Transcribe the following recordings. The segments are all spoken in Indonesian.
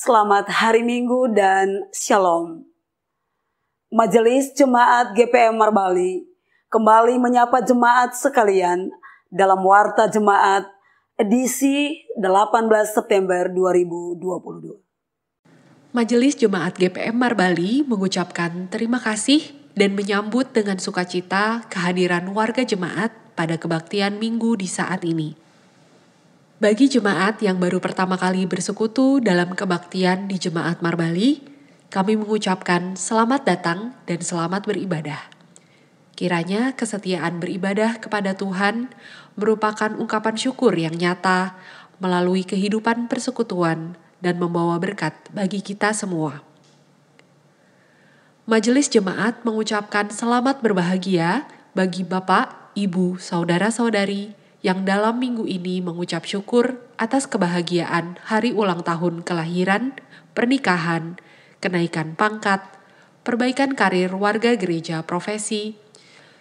Selamat hari Minggu dan Shalom. Majelis Jemaat GPM Marbali kembali menyapa jemaat sekalian dalam Warta Jemaat edisi 18 September 2022. Majelis Jemaat GPM Marbali mengucapkan terima kasih dan menyambut dengan sukacita kehadiran warga jemaat pada kebaktian Minggu di saat ini. Bagi jemaat yang baru pertama kali bersekutu dalam kebaktian di Jemaat Marbali, kami mengucapkan selamat datang dan selamat beribadah. Kiranya kesetiaan beribadah kepada Tuhan merupakan ungkapan syukur yang nyata melalui kehidupan persekutuan dan membawa berkat bagi kita semua. Majelis Jemaat mengucapkan selamat berbahagia bagi Bapak, Ibu, Saudara-saudari yang dalam minggu ini mengucap syukur atas kebahagiaan hari ulang tahun kelahiran, pernikahan, kenaikan pangkat, perbaikan karir warga gereja profesi,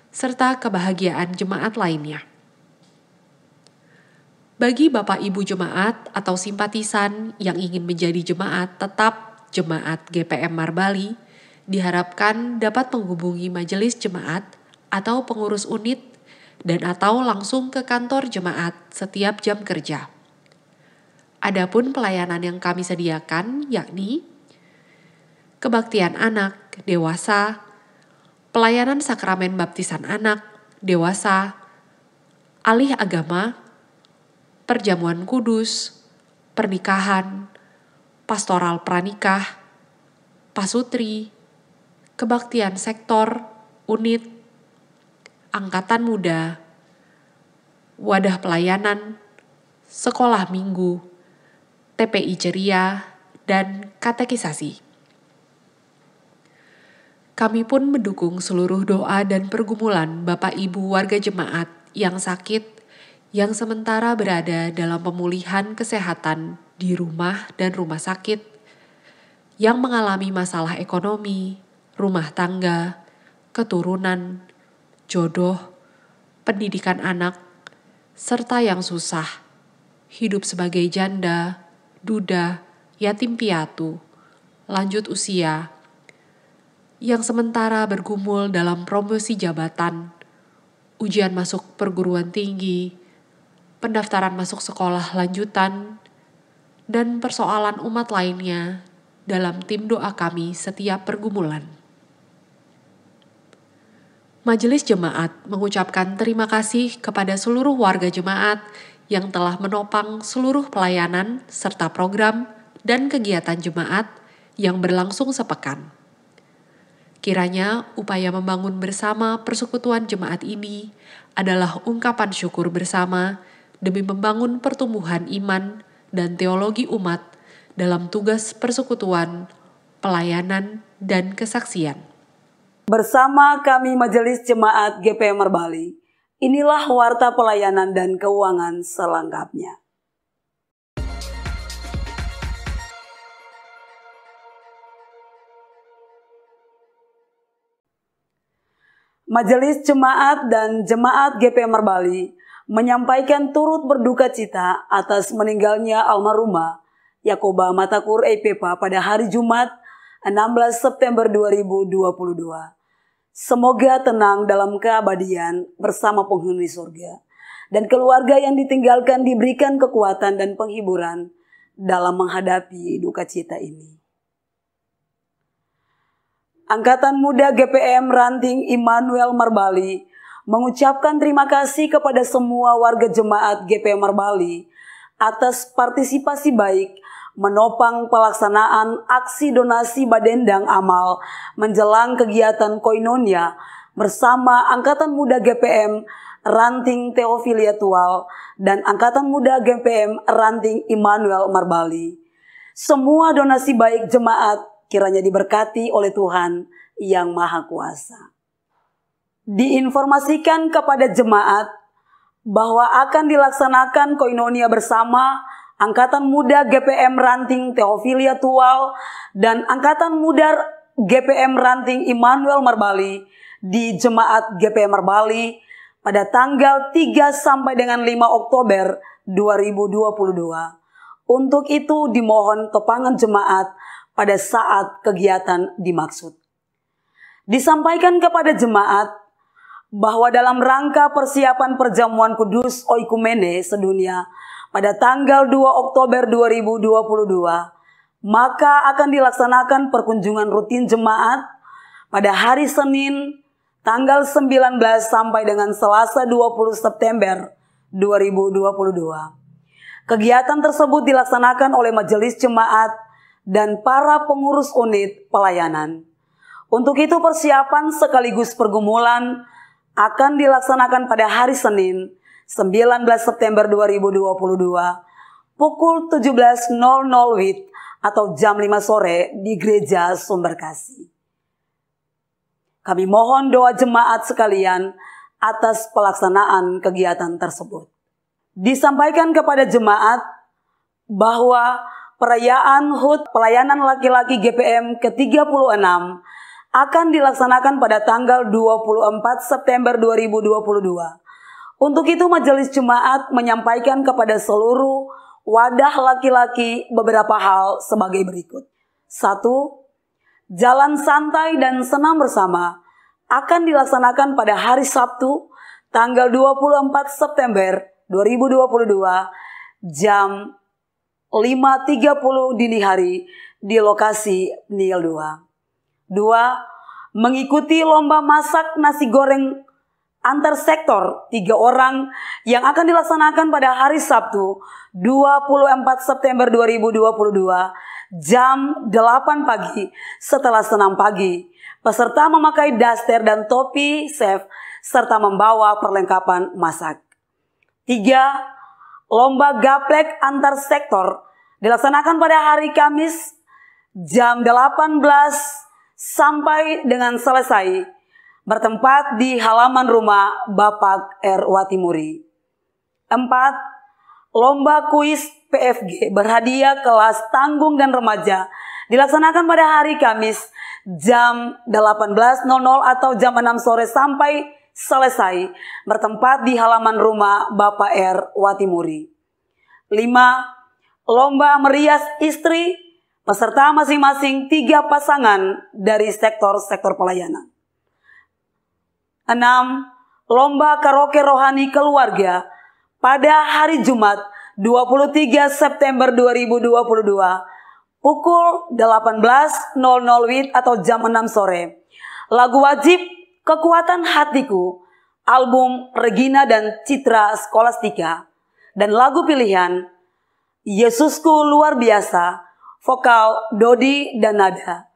serta kebahagiaan jemaat lainnya. Bagi Bapak Ibu jemaat atau simpatisan yang ingin menjadi jemaat tetap Jemaat GPM Marbali, diharapkan dapat menghubungi majelis jemaat atau pengurus unit dan atau langsung ke kantor jemaat setiap jam kerja. Adapun pelayanan yang kami sediakan yakni kebaktian anak, dewasa, pelayanan sakramen baptisan anak, dewasa, alih agama, perjamuan kudus, pernikahan, pastoral pranikah, pasutri, kebaktian sektor, unit, angkatan muda, wadah pelayanan, sekolah minggu, TPI ceria, dan katekisasi. Kami pun mendukung seluruh doa dan pergumulan Bapak Ibu warga jemaat yang sakit, yang sementara berada dalam pemulihan kesehatan di rumah dan rumah sakit, yang mengalami masalah ekonomi, rumah tangga, keturunan, jodoh, pendidikan anak, serta yang susah, hidup sebagai janda, duda, yatim piatu, lanjut usia, yang sementara bergumul dalam promosi jabatan, ujian masuk perguruan tinggi, pendaftaran masuk sekolah lanjutan, dan persoalan umat lainnya dalam tim doa kami setiap pergumulan. Majelis Jemaat mengucapkan terima kasih kepada seluruh warga jemaat yang telah menopang seluruh pelayanan serta program dan kegiatan jemaat yang berlangsung sepekan. Kiranya upaya membangun bersama persekutuan jemaat ini adalah ungkapan syukur bersama demi membangun pertumbuhan iman dan teologi umat dalam tugas persekutuan, pelayanan, dan kesaksian. Bersama kami Majelis Jemaat GPM Marbali, inilah warta pelayanan dan keuangan selengkapnya. Majelis Jemaat dan Jemaat GPM Marbali menyampaikan turut berduka cita atas meninggalnya almarhumah Yakoba Matakur Eipepa pada hari Jumat 16 September 2022. Semoga tenang dalam keabadian bersama penghuni surga, dan keluarga yang ditinggalkan diberikan kekuatan dan penghiburan dalam menghadapi duka cita ini. Angkatan Muda GPM Ranting Immanuel Marbali mengucapkan terima kasih kepada semua warga jemaat GPM Marbali atas partisipasi baik menopang pelaksanaan aksi donasi badendang amal menjelang kegiatan Koinonia bersama Angkatan Muda GPM Ranting Theophilia Tual dan Angkatan Muda GPM Ranting Immanuel Marbali. Semua donasi baik jemaat kiranya diberkati oleh Tuhan yang Maha Kuasa. Diinformasikan kepada jemaat bahwa akan dilaksanakan Koinonia bersama Angkatan Muda GPM Ranting Theophilia Tual dan Angkatan Muda GPM Ranting Immanuel Marbali di Jemaat GPM Marbali pada tanggal 3 sampai dengan 5 Oktober 2022 Untuk itu dimohon topangan jemaat pada saat kegiatan dimaksud. Disampaikan kepada jemaat bahwa dalam rangka persiapan perjamuan kudus oikumene sedunia pada tanggal 2 Oktober 2022, maka akan dilaksanakan perkunjungan rutin jemaat pada hari Senin tanggal 19 sampai dengan Selasa 20 September 2022. Kegiatan tersebut dilaksanakan oleh majelis jemaat dan para pengurus unit pelayanan. Untuk itu persiapan sekaligus pergumulan akan dilaksanakan pada hari Senin 19 September 2022 pukul 17.00 WIB atau jam 5 sore di Gereja Sumberkasih. Kami mohon doa jemaat sekalian atas pelaksanaan kegiatan tersebut. Disampaikan kepada jemaat bahwa perayaan HUT pelayanan laki-laki GPM ke-36 akan dilaksanakan pada tanggal 24 September 2022. Untuk itu majelis jemaat menyampaikan kepada seluruh wadah laki-laki beberapa hal sebagai berikut. 1. Jalan santai dan senam bersama akan dilaksanakan pada hari Sabtu tanggal 24 September 2022 jam 5.30 dini hari di lokasi Nil 2. 2. Mengikuti lomba masak nasi goreng antar sektor 3 orang yang akan dilaksanakan pada hari Sabtu 24 September 2022 jam 8 pagi setelah senam pagi. Peserta memakai daster dan topi chef serta membawa perlengkapan masak. 3. Lomba gaplek antar sektor dilaksanakan pada hari Kamis jam 18 sampai dengan selesai bertempat di halaman rumah Bapak R. Watimuri. 4. Lomba kuis PFG berhadiah kelas tanggung dan remaja dilaksanakan pada hari Kamis jam 18.00 atau jam 6 sore sampai selesai bertempat di halaman rumah Bapak R. Watimuri. 5. Lomba merias istri peserta masing-masing 3 pasangan dari sektor-sektor pelayanan. 6. Lomba karaoke rohani keluarga pada hari Jumat 23 September 2022 pukul 18.00 WIB atau jam 6 sore. Lagu wajib Kekuatan Hatiku, album Regina dan Citra Skolastika, dan lagu pilihan Yesusku Luar Biasa, vokal Dodi dan Nada.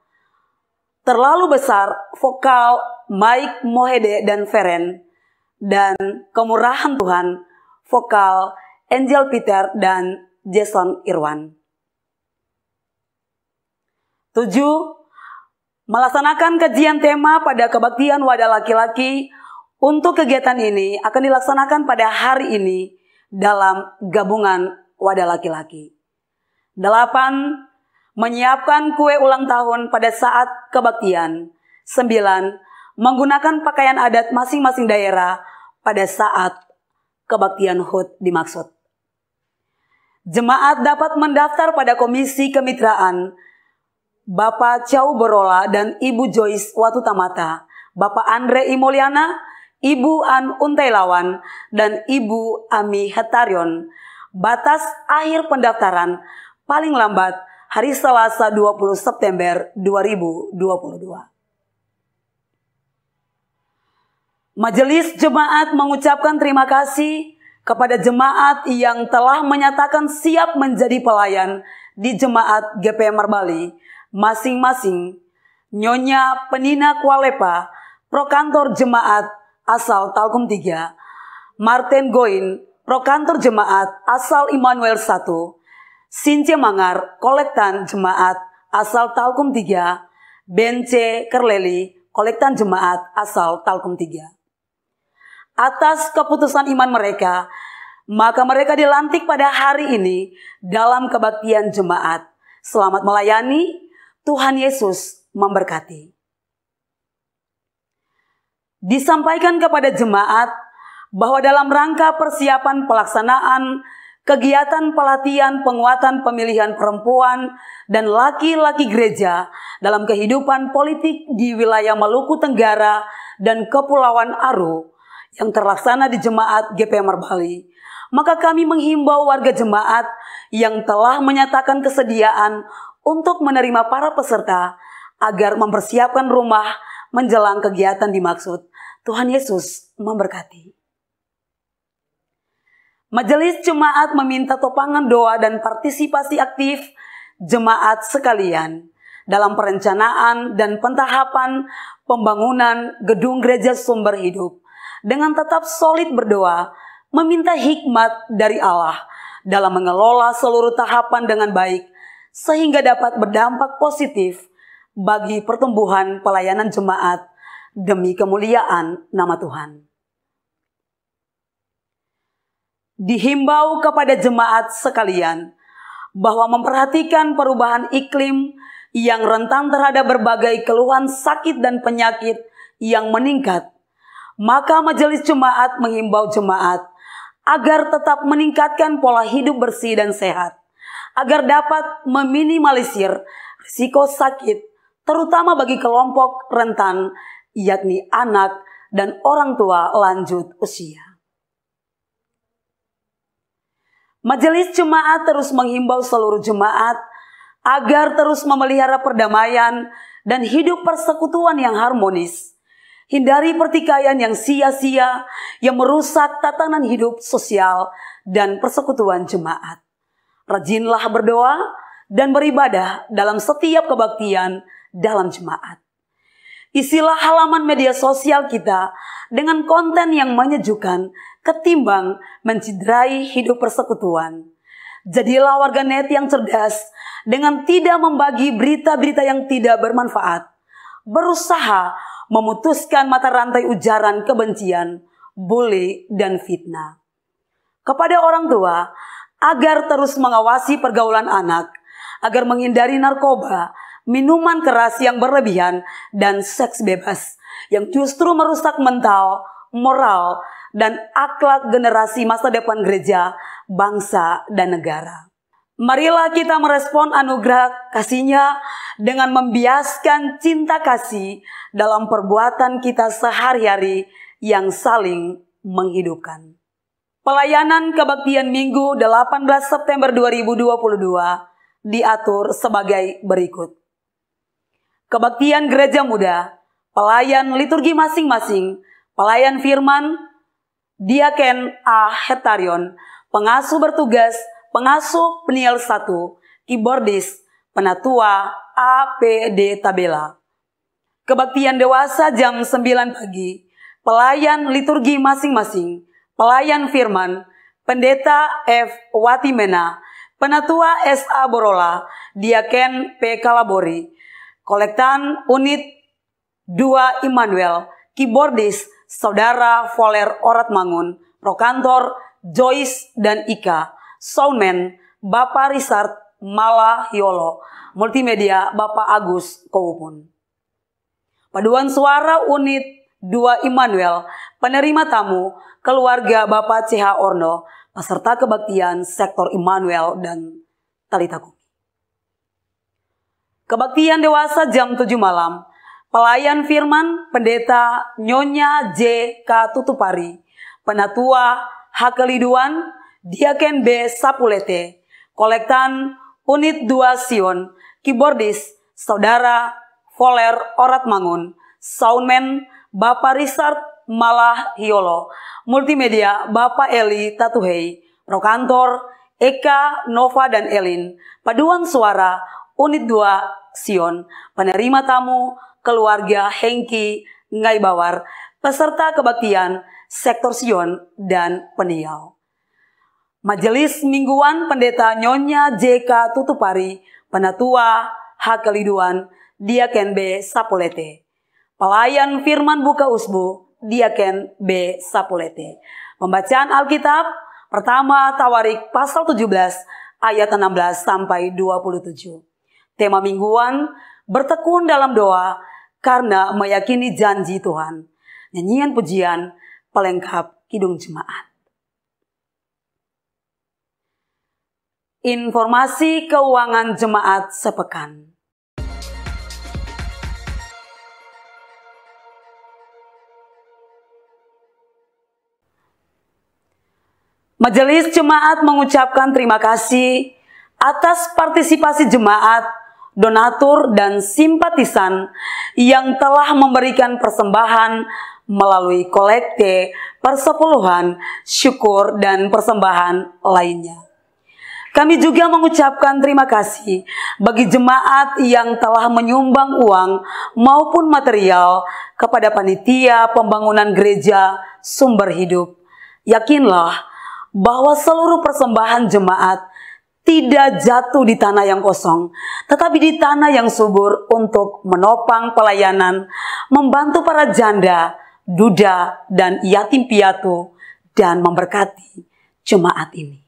Terlalu Besar, vokal Mike Mohede dan Feren, dan Kemurahan Tuhan, vokal Angel Peter dan Jason Irwan. 7. Melaksanakan kajian tema pada kebaktian wadah laki-laki. Untuk kegiatan ini akan dilaksanakan pada hari ini dalam gabungan wadah laki-laki. 8. Menyiapkan kue ulang tahun pada saat kebaktian. 9. Menggunakan pakaian adat masing-masing daerah pada saat kebaktian HUT dimaksud. Jemaat dapat mendaftar pada Komisi Kemitraan Bapak Chau Borola dan Ibu Joyce Watutamata, Bapak Andre Imoliana, Ibu An Untailawan, dan Ibu Ami Hetarion. Batas akhir pendaftaran paling lambat hari Selasa 20 September 2022. Majelis Jemaat mengucapkan terima kasih kepada jemaat yang telah menyatakan siap menjadi pelayan di Jemaat GPM Marbali. Masing-masing Nyonya Penina Kualepa, Prokantor Jemaat asal Talkum 3, Martin Goin, Prokantor Jemaat asal Immanuel 1, Since Mangar, Kolektan Jemaat asal Talkum 3, Bence Kerleli, Kolektan Jemaat asal Talkum 3. Atas keputusan iman mereka, maka mereka dilantik pada hari ini dalam kebaktian jemaat. Selamat melayani. Tuhan Yesus memberkati. Disampaikan kepada jemaat bahwa dalam rangka persiapan pelaksanaan kegiatan pelatihan penguatan pemilihan perempuan dan laki-laki gereja dalam kehidupan politik di wilayah Maluku Tenggara dan Kepulauan Aru yang terlaksana di Jemaat GPM Marbali, maka kami menghimbau warga jemaat yang telah menyatakan kesediaan untuk menerima para peserta agar mempersiapkan rumah menjelang kegiatan dimaksud. Tuhan Yesus memberkati. Majelis Jemaat meminta topangan doa dan partisipasi aktif jemaat sekalian dalam perencanaan dan pentahapan pembangunan gedung gereja Sumber Hidup dengan tetap solid berdoa, meminta hikmat dari Allah dalam mengelola seluruh tahapan dengan baik sehingga dapat berdampak positif bagi pertumbuhan pelayanan jemaat demi kemuliaan nama Tuhan. Dihimbau kepada jemaat sekalian bahwa memperhatikan perubahan iklim yang rentan terhadap berbagai keluhan sakit dan penyakit yang meningkat, maka majelis jemaat menghimbau jemaat agar tetap meningkatkan pola hidup bersih dan sehat, agar dapat meminimalisir risiko sakit, terutama bagi kelompok rentan, yakni anak dan orang tua lanjut usia. Majelis Jemaat terus menghimbau seluruh jemaat agar terus memelihara perdamaian dan hidup persekutuan yang harmonis. Hindari pertikaian yang sia-sia yang merusak tatanan hidup sosial dan persekutuan jemaat. Rajinlah berdoa dan beribadah dalam setiap kebaktian dalam jemaat. Isilah halaman media sosial kita dengan konten yang menyejukkan ketimbang menciderai hidup persekutuan. Jadilah warganet yang cerdas dengan tidak membagi berita-berita yang tidak bermanfaat. Berusaha memutuskan mata rantai ujaran kebencian, bully, dan fitnah. Kepada orang tua, agar terus mengawasi pergaulan anak, agar menghindari narkoba, minuman keras yang berlebihan, dan seks bebas yang justru merusak mental, moral, dan akhlak generasi masa depan gereja, bangsa, dan negara. Marilah kita merespon anugerah kasih-Nya dengan membiaskan cinta kasih dalam perbuatan kita sehari-hari yang saling menghidupkan. Pelayanan kebaktian Minggu 18 September 2022 diatur sebagai berikut. Kebaktian Gereja Muda, pelayan liturgi masing-masing, pelayan firman, Diaken A. Hetarion, pengasuh bertugas, pengasuh Peniel 1, keyboardis, penatua A. P. D. Tabela. Kebaktian dewasa jam 9 pagi, pelayan liturgi masing-masing, pelayan firman, pendeta F. Watimena, penatua S. A. Borola, Diaken P. Kalabori, kolektan unit 2 Immanuel, keyboardis Saudara Voler Oratmangun, prokantor Joyce dan Ika, soundman Bapak Richard Malahyolo, multimedia Bapak Agus Kowupun. Paduan suara unit 2 Immanuel, penerima tamu keluarga Bapak CH Orno, peserta kebaktian sektor Immanuel dan Talita Kumi. Kebaktian dewasa jam 7 malam, pelayan firman pendeta Nyonya J. K. Tutupari, penatua H. Keliduan, Diaken B. Sapulete, kolektan unit 2 Sion, keyboardis Saudara Voler Oratmangun, soundman Bapak Richard Malahyolo, multimedia Bapak Eli Tatuhei, prokantor Eka, Nova, dan Elin, paduan suara unit 2 Sion, penerima tamu keluarga Hengki Ngaibawar, peserta kebaktian sektor Sion dan Peniel. Majelis Mingguan Pendeta Nyonya J. K. Tutupari, penatua H. Keliduan, Diaken B. Sapulete. Pelayan firman buka usbu, Diaken B. Sapulete. Pembacaan Alkitab pertama Tawarik pasal 17 ayat 16 sampai 27. Tema mingguan, bertekun dalam doa karena meyakini janji Tuhan. Nyanyian pujian pelengkap Kidung Jemaat. Informasi keuangan jemaat sepekan. Majelis Jemaat mengucapkan terima kasih atas partisipasi jemaat, donatur, dan simpatisan yang telah memberikan persembahan melalui kolekte, persepuluhan, syukur, dan persembahan lainnya. Kami juga mengucapkan terima kasih bagi jemaat yang telah menyumbang uang maupun material kepada panitia pembangunan gereja Sumber Hidup. Yakinlah bahwa seluruh persembahan jemaat tidak jatuh di tanah yang kosong, tetapi di tanah yang subur untuk menopang pelayanan, membantu para janda, duda, dan yatim piatu, dan memberkati jemaat ini.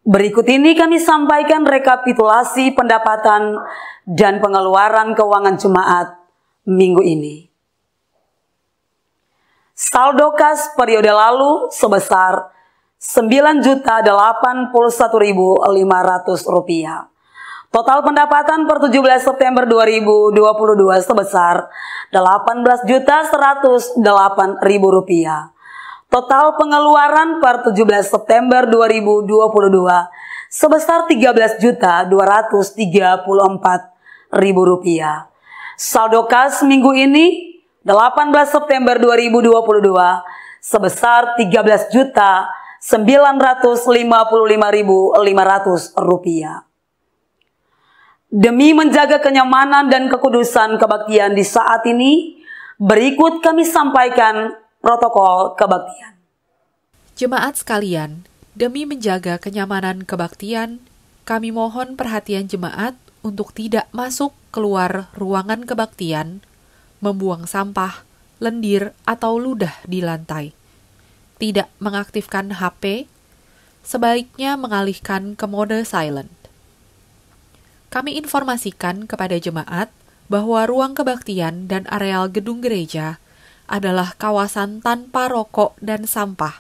Berikut ini kami sampaikan rekapitulasi pendapatan dan pengeluaran keuangan jemaat minggu ini. Saldo kas periode lalu sebesar Rp9.081.500. Total pendapatan per 17 September 2022 sebesar Rp18.108.000. Total pengeluaran per 17 September 2022 sebesar Rp13.234.000. Saldo kas minggu ini 18 September 2022 sebesar Rp13.955.500. Demi menjaga kenyamanan dan kekudusan kebaktian di saat ini, berikut kami sampaikan protokol kebaktian. Jemaat sekalian, demi menjaga kenyamanan kebaktian, kami mohon perhatian jemaat untuk tidak masuk keluar ruangan kebaktian, membuang sampah, lendir, atau ludah di lantai. Tidak mengaktifkan HP, sebaiknya mengalihkan ke mode silent. Kami informasikan kepada jemaat bahwa ruang kebaktian dan areal gedung gereja adalah kawasan tanpa rokok dan sampah.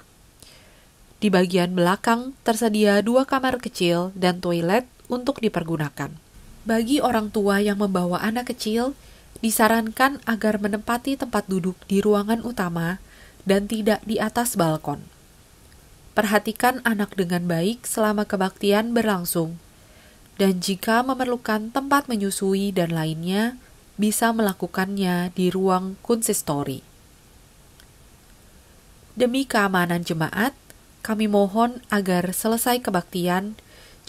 Di bagian belakang tersedia 2 kamar kecil dan toilet untuk dipergunakan. Bagi orang tua yang membawa anak kecil, disarankan agar menempati tempat duduk di ruangan utama dan tidak di atas balkon. Perhatikan anak dengan baik selama kebaktian berlangsung, dan jika memerlukan tempat menyusui dan lainnya, bisa melakukannya di ruang konsistori. Demi keamanan jemaat, kami mohon agar selesai kebaktian,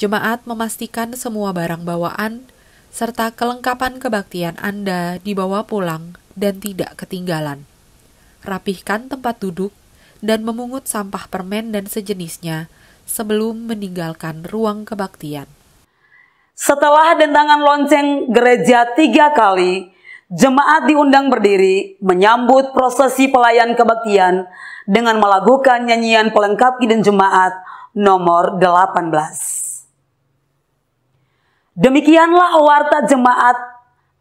jemaat memastikan semua barang bawaan serta kelengkapan kebaktian Anda dibawa pulang dan tidak ketinggalan. Rapihkan tempat duduk dan memungut sampah permen dan sejenisnya sebelum meninggalkan ruang kebaktian. Setelah dentangan lonceng gereja 3 kali, jemaat diundang berdiri menyambut prosesi pelayan kebaktian dengan melakukan nyanyian pelengkap kidung jemaat nomor 18. Demikianlah warta jemaat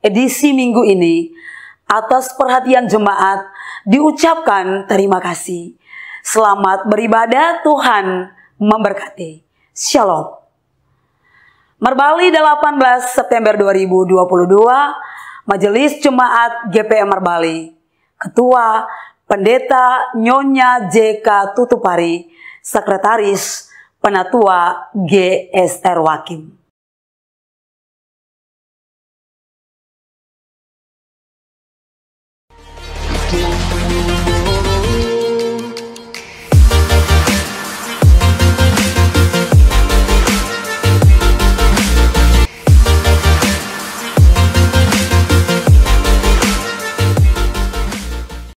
edisi minggu ini. Atas perhatian jemaat diucapkan terima kasih. Selamat beribadah, Tuhan memberkati. Shalom. Merbali 18 September 2022, Majelis Jemaat GPM Merbali, Ketua Pendeta Nyonya JK Tutupari, Sekretaris Penatua GSR Wakim.